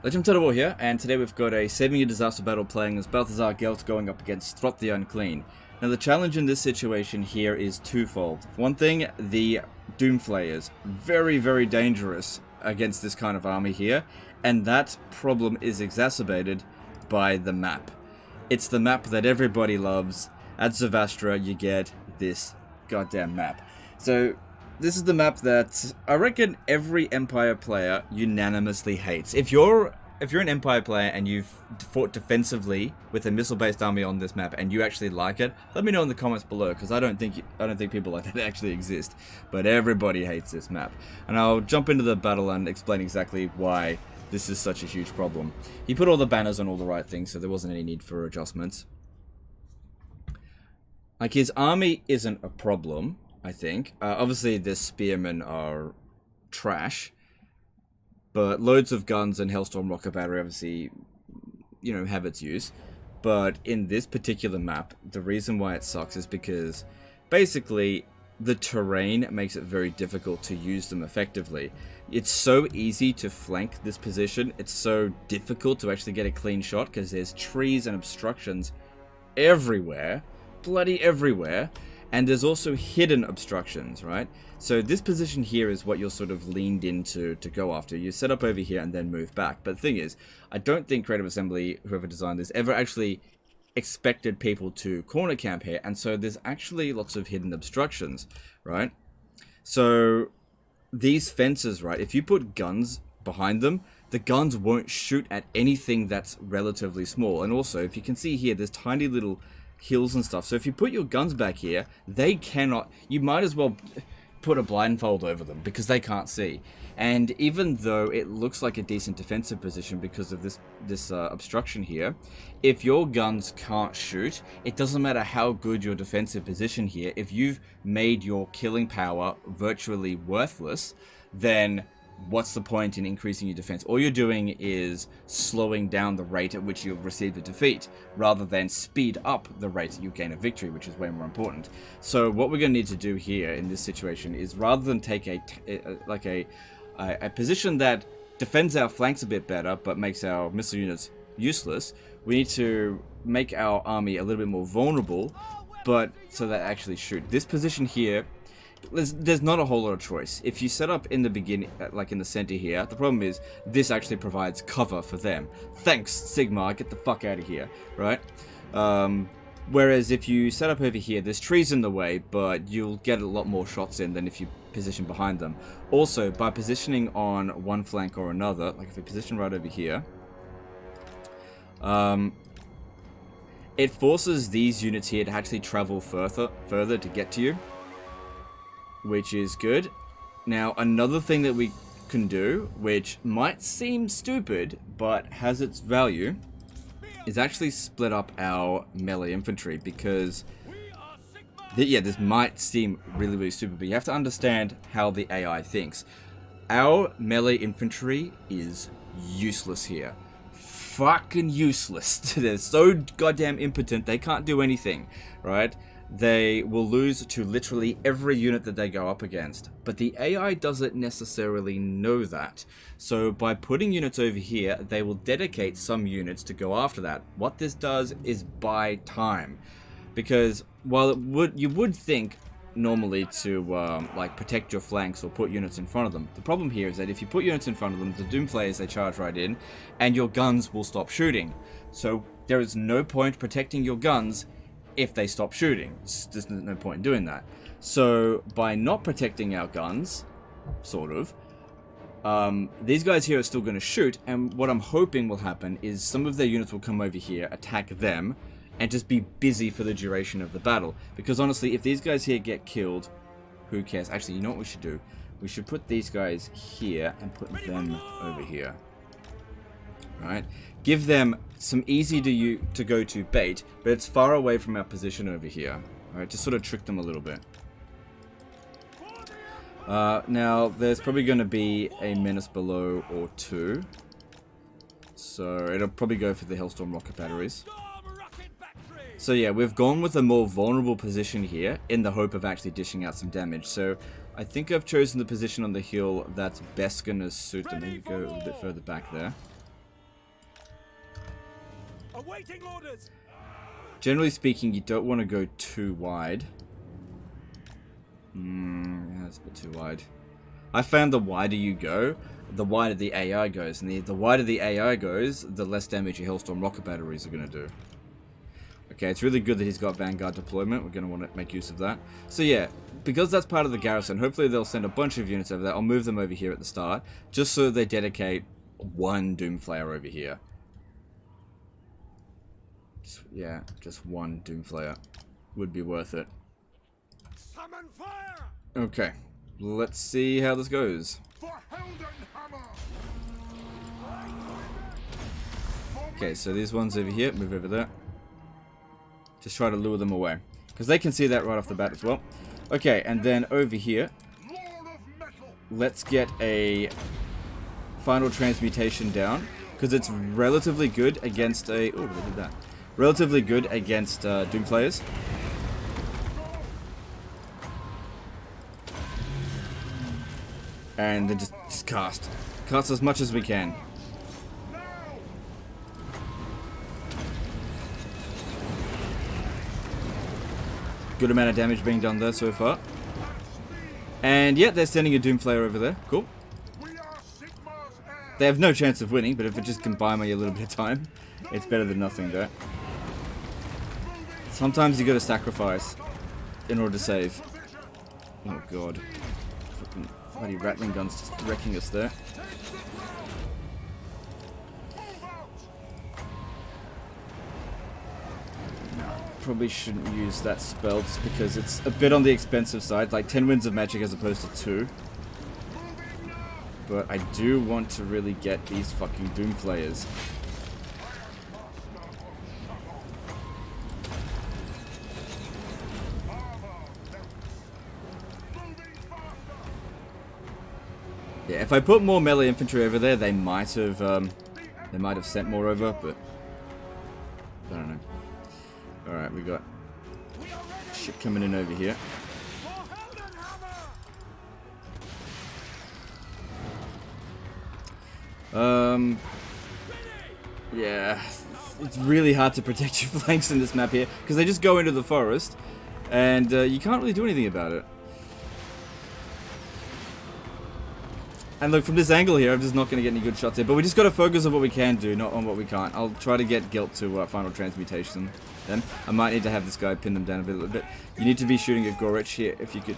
Legend Total here, and today we've got a 7-year disaster battle playing as Balthazar Gelt going up against Throt the Unclean. Now the challenge in this situation here is twofold. One thing, the Doomflayers, very dangerous against this kind of army here, and that problem is exacerbated by the map. It's the map that everybody loves. At Zavastra you get this goddamn map. So this is the map that I reckon every Empire player unanimously hates. If you're an Empire player and you've fought defensively with a missile-based army on this map and you actually like it, let me know in the comments below, because I don't think people like that actually exist. But everybody hates this map, and I'll jump into the battle and explain exactly why this is such a huge problem. He put all the banners on all the right things, so there wasn't any need for adjustments. Like, his army isn't a problem, I think. Obviously, the spearmen are trash, but loads of guns and Hellstorm rocket battery obviously, you know, have its use. But in this particular map, the reason why it sucks is because basically the terrain makes it very difficult to use them effectively. It's so easy to flank this position. It's so difficult to actually get a clean shot because there's trees and obstructions everywhere, bloody everywhere. And there's also hidden obstructions, right? So this position here is what you're sort of leaned into to go after. You set up over here and then move back. But the thing is, I don't think Creative Assembly, whoever designed this, ever actually expected people to corner camp here. And so there's actually lots of hidden obstructions, right? So these fences, right, if you put guns behind them, the guns won't shoot at anything that's relatively small. And also, if you can see here, there's tiny little hills and stuff. So if you put your guns back here, they cannot, you might as well put a blindfold over them because they can't see. And even though it looks like a decent defensive position because of this obstruction here, if your guns can't shoot, it doesn't matter how good your defensive position here. If you've made your killing power virtually worthless, then what's the point in increasing your defense? All you're doing is slowing down the rate at which you'll receive a defeat, rather than speed up the rate that you gain a victory, which is way more important. So what we're going to need to do here in this situation is, rather than take a position that defends our flanks a bit better, but makes our missile units useless, we need to make our army a little bit more vulnerable, but so that actually shoot. This position here, there's not a whole lot of choice. If you set up in the beginning, like in the center here, the problem is this actually provides cover for them. Thanks, Sigmar, get the fuck out of here, right? Whereas if you set up over here, there's trees in the way, but you'll get a lot more shots in than if you position behind them. Also, by positioning on one flank or another, like if we position right over here, it forces these units here to actually travel further to get to you, which is good. Now, another thing that we can do, which might seem stupid, but has its value, is actually split up our melee infantry, because, yeah, this might seem really stupid, but you have to understand how the AI thinks. Our melee infantry is useless here. Fucking useless. They're so goddamn impotent, they can't do anything, right? They will lose to literally every unit that they go up against. But the AI doesn't necessarily know that. So by putting units over here, they will dedicate some units to go after that. What this does is buy time. Because while you would think normally to like protect your flanks or put units in front of them, the problem here is that if you put units in front of them, the Doomflayers, they charge right in, and your guns will stop shooting. So there is no point protecting your guns if they stop shooting. There's no point in doing that. So by not protecting our guns, sort of, these guys here are still going to shoot, and what I'm hoping will happen is some of their units will come over here, attack them, and just be busy for the duration of the battle. Because honestly, if these guys here get killed, who cares? Actually, you know what we should do? We should put these guys here and put them over here. Right? Give them some easy to go to bait, but it's far away from our position over here. Alright, just sort of trick them a little bit. Now, there's probably going to be a menace below or two. So, it'll probably go for the Hellstorm rocket batteries. So yeah, we've gone with a more vulnerable position here in the hope of actually dishing out some damage. So I think I've chosen the position on the hill that's best going to suit them. Maybe go a little bit further back there. Awaiting orders. Generally speaking, you don't want to go too wide. Yeah, that's a bit too wide. I found the wider you go, the wider the AI goes. And the wider the AI goes, the less damage your Hailstorm rocket batteries are going to do. Okay, it's really good that he's got Vanguard deployment. We're going to want to make use of that. So yeah, because that's part of the garrison, hopefully they'll send a bunch of units over there. I'll move them over here at the start, just so they dedicate one Doomflayer over here. Just one Doomflayer would be worth it. Summon fire. Okay, let's see how this goes. Okay, so these ones over here, move over there. Just try to lure them away, because they can see that right off the bat as well. Okay, and then over here, let's get a final transmutation down, because it's relatively good against a... Oh, they did that. Relatively good against Doomflayers. And then just cast. Cast as much as we can. Good amount of damage being done there so far. And yeah, they're sending a Doomflayer over there. Cool. They have no chance of winning, but if it just can buy me a little bit of time, it's better than nothing there. Sometimes you gotta sacrifice in order to save. Oh god. Fucking bloody Rattling guns just wrecking us there. Probably shouldn't use that spell just because it's a bit on the expensive side, like 10 Winds of Magic as opposed to 2. But I do want to really get these fucking Doomflayers. Yeah, if I put more melee infantry over there, they might have sent more over, but I don't know. Alright, we got shit coming in over here. Yeah, it's really hard to protect your flanks in this map here, because they just go into the forest, and you can't really do anything about it. And look, from this angle here, I'm just not going to get any good shots here. But we just got to focus on what we can do, not on what we can't. I'll try to get Guilt to final transmutation. Then I might need to have this guy pin them down a little bit. You need to be shooting at Gorich here, if you could.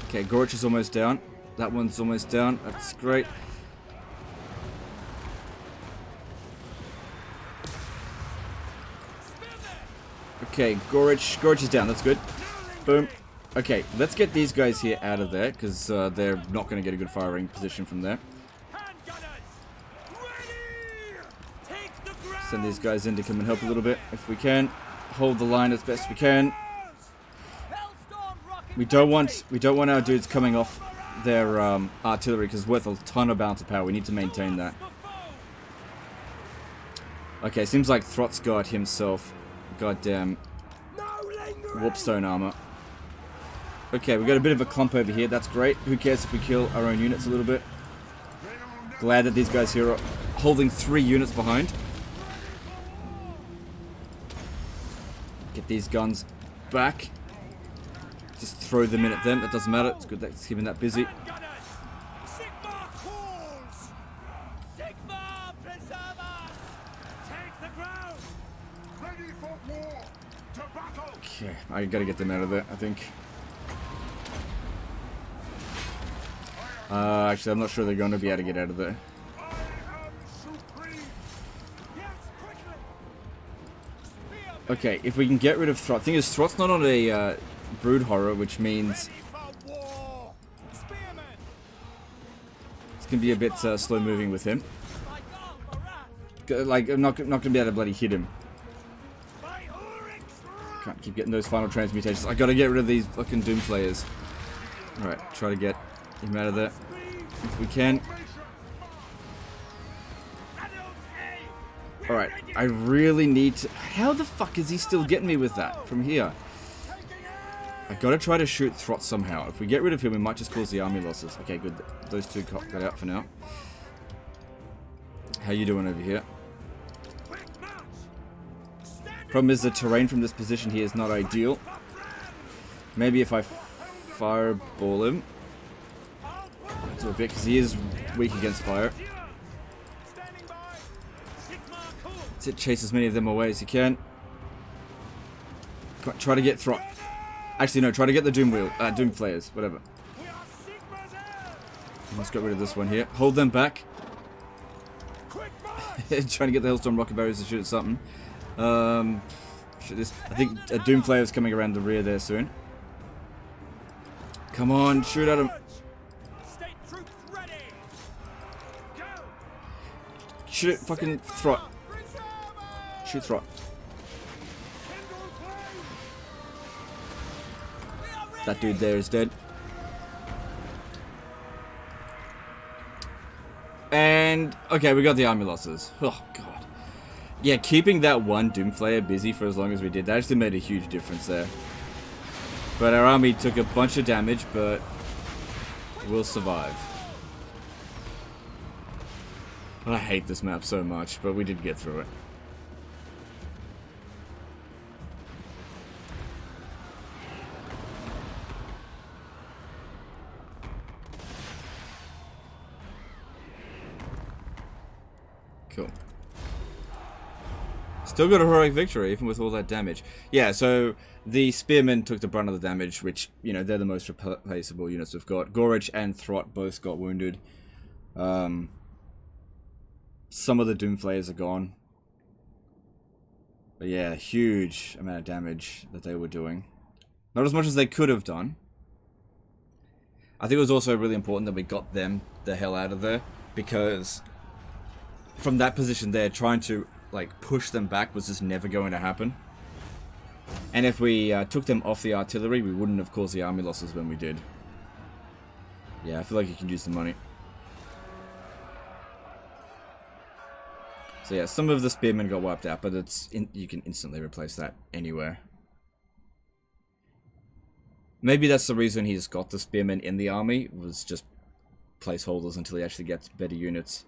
Okay, Gorich is almost down. That one's almost down. That's great. Okay, Gorich is down. That's good. Boom. Okay, let's get these guys here out of there, because they're not going to get a good firing position from there. Send these guys in to come and help a little bit, if we can. Hold the line as best we can. We don't want our dudes coming off their artillery, because it's worth a ton of balance of power. We need to maintain that. Okay, seems like Throt's got himself goddamn Warpstone armor. Okay, we got a bit of a clump over here. That's great. Who cares if we kill our own units a little bit? Glad that these guys here are holding 3 units behind. Get these guns back. Just throw them in at them. That doesn't matter. It's good that's keeping that busy. Okay, I gotta get them out of there, I think. Actually, I'm not sure they're going to be able to get out of there. Okay, if we can get rid of Throt. Thing is, Throt's not on a Brood Horror, which means it's gonna be a bit slow moving with him. Like, I'm not gonna be able to bloody hit him. Can't keep getting those final transmutations. I gotta get rid of these fucking Doomflayers. Alright, try to get him out of there if we can. Alright, I really need to... How the fuck is he still getting me with that from here? I gotta try to shoot Throt somehow. If we get rid of him, we might just cause the army losses. Okay, good. Those two got out for now. How you doing over here? Problem is the terrain from this position here is not ideal. Maybe if I fireball him. Do a bit, because he is weak against fire. That's it, chase as many of them away as you can. Try to get Throt. Actually, no, try to get the Doom Flayers, whatever. Let's get rid of this one here. Hold them back. Trying to get the Hailstorm Rocket Barriers to shoot at something. I think a Doom Flayer is coming around the rear there soon. Come on, shoot at him. Shoot it, fucking Throt. Shoot Throt. That dude there is dead. And, okay, we got the army losses. Oh, God. Yeah, keeping that one Doomflayer busy for as long as we did, that actually made a huge difference there. But our army took a bunch of damage, but we'll survive. I hate this map so much, but we did get through it. Cool. Still got a heroic victory, even with all that damage. Yeah, so the Spearmen took the brunt of the damage, which, you know, they're the most replaceable units we've got. Gorich and Throt both got wounded. Some of the Doomflayers are gone. But yeah, huge amount of damage that they were doing. Not as much as they could have done. I think it was also really important that we got them the hell out of there, because from that position there, trying to like push them back was just never going to happen. And if we took them off the artillery, we wouldn't have caused the army losses when we did. Yeah, I feel like you can use the money. So yeah, some of the Spearmen got wiped out, but you can instantly replace that anywhere. Maybe that's the reason he's got the Spearmen in the army, was just placeholders until he actually gets better units.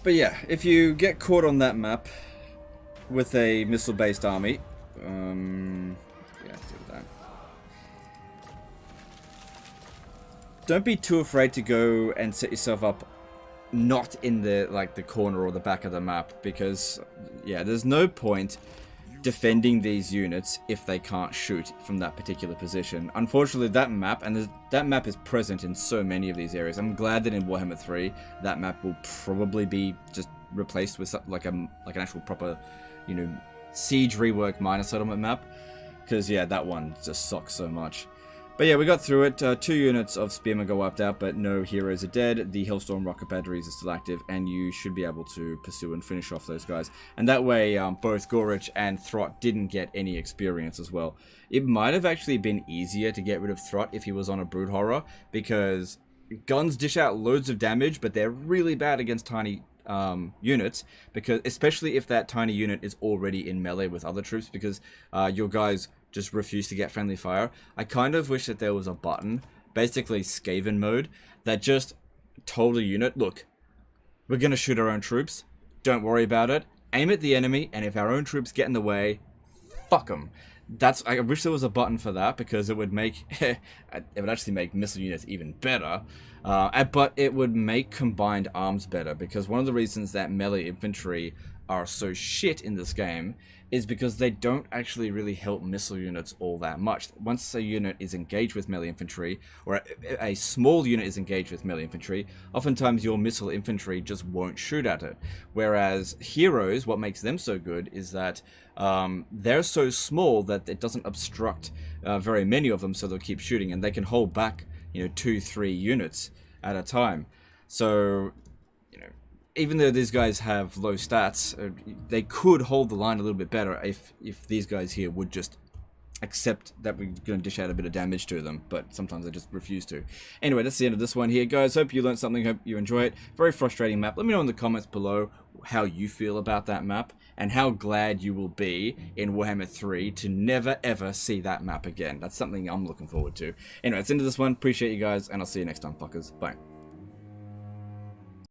But yeah, if you get caught on that map with a missile-based army, yeah, do that. Don't be too afraid to go and set yourself up not in the the corner or the back of the map, because yeah, there's no point defending these units if they can't shoot from that particular position. Unfortunately, that map, and that map is present in so many of these areas. I'm glad that in Warhammer 3, that map will probably be just replaced with like an actual proper, you know, siege rework minor settlement map, because yeah, that one just sucks so much. But yeah, we got through it. 2 units of Spearmen got wiped out, but no heroes are dead. The Hailstorm rocket batteries are still active, and you should be able to pursue and finish off those guys. And that way, both Gorich and Throt didn't get any experience as well. It might have actually been easier to get rid of Throt if he was on a Brood Horror, because guns dish out loads of damage, but they're really bad against tiny units, because especially if that tiny unit is already in melee with other troops, because your guys just refuse to get friendly fire. I kind of wish that there was a button, basically Skaven mode, that just told a unit, look, we're gonna shoot our own troops, don't worry about it, aim at the enemy, and if our own troops get in the way, fuck them. I wish there was a button for that, because it would make it would actually make missile units even better, but it would make combined arms better, because one of the reasons that melee infantry are so shit in this game is because they don't actually really help missile units all that much. Once a unit is engaged with melee infantry, or a small unit is engaged with melee infantry, oftentimes your missile infantry just won't shoot at it. Whereas heroes, what makes them so good is that they're so small that it doesn't obstruct very many of them, so they'll keep shooting, and they can hold back, you know, 2-3 units at a time. So even though these guys have low stats, they could hold the line a little bit better if these guys here would just accept that we're going to dish out a bit of damage to them, but sometimes I just refuse to. Anyway, that's the end of this one here, guys. Hope you learned something, hope you enjoy it. Very frustrating map. Let me know in the comments below how you feel about that map, and how glad you will be in Warhammer 3 to never ever see that map again. That's something I'm looking forward to. Anyway, that's the end of this one. Appreciate you guys, and I'll see you next time, fuckers. Bye.